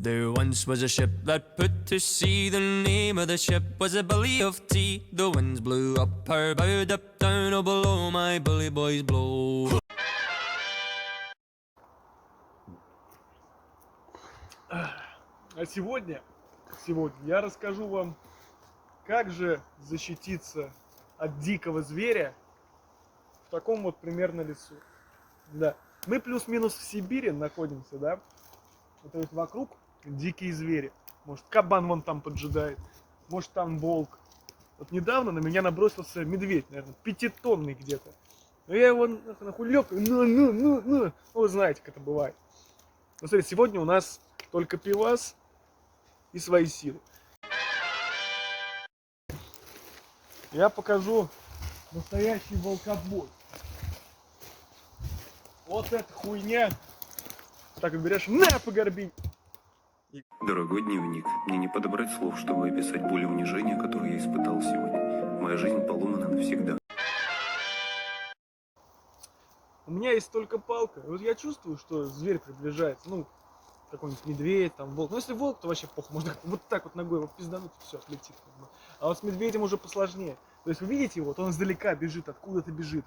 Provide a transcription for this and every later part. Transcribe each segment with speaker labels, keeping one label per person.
Speaker 1: There once was a ship that put to sea. The name of the ship was a Billy of Tea. The winds blew up her bow, up down, oh below my bully boys blow.
Speaker 2: А сегодня я расскажу вам, как же защититься от дикого зверя в таком вот примерно лесу. Да. Мы плюс-минус в Сибири находимся, да? То есть вокруг дикие звери. Может, кабан вон там поджидает, может, там волк. Вот недавно на меня набросился медведь, наверное, 5-тонный где-то. Но я его нахуй лёг, ну, вы знаете, как это бывает. Но смотрите, сегодня у нас только пивас и свои силы. Я покажу настоящий волкобой. Вот эта хуйня. Так и берешь, на, погорби.
Speaker 3: Дорогой дневник, мне не подобрать слов, чтобы описать боль и унижение, которое я испытал сегодня. Моя жизнь поломана навсегда.
Speaker 2: У меня есть только палка. Вот я чувствую, что зверь приближается. Ну, какой-нибудь медведь, там, волк. Ну, если волк, то вообще похуй. Можно вот так вот ногой его пиздануть, и все, отлетит. А вот с медведем уже посложнее. То есть вы видите его, вот он издалека бежит, откуда-то бежит.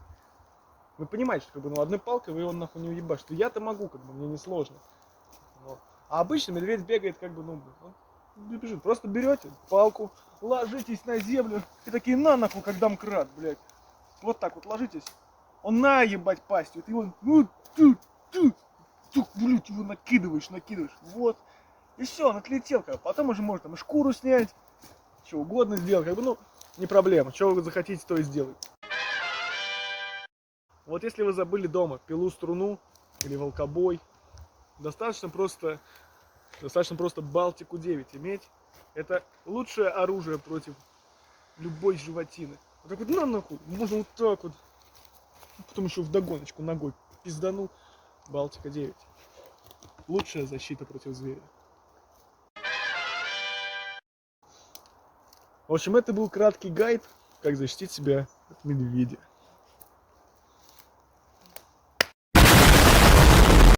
Speaker 2: Вы понимаете, что как бы, ну, одной палкой вы его нахуй не уебашите. Я-то могу, как бы, мне не сложно. Вот. А обычно медведь бегает, как бы, ну, он бежит. Просто берете палку, ложитесь на землю и такие, на нахуй, как домкрат, блядь. Вот так вот ложитесь. Он на, ебать, пастью. Ты его, ну, блядь, его накидываешь. Вот. И все, он отлетел, как бы. Потом уже можно там шкуру снять, что угодно сделать, как бы, ну, не проблема. Что вы захотите, то и сделайте. Вот если вы забыли дома пилу, струну или волкобой, достаточно просто Балтику 9 иметь. Это лучшее оружие против любой животины. Вот так вот, на нахуй, можно вот так вот. Потом еще вдогоночку ногой пизданул. Балтика 9. Лучшая защита против зверя. В общем, это был краткий гайд, как защитить себя от медведя.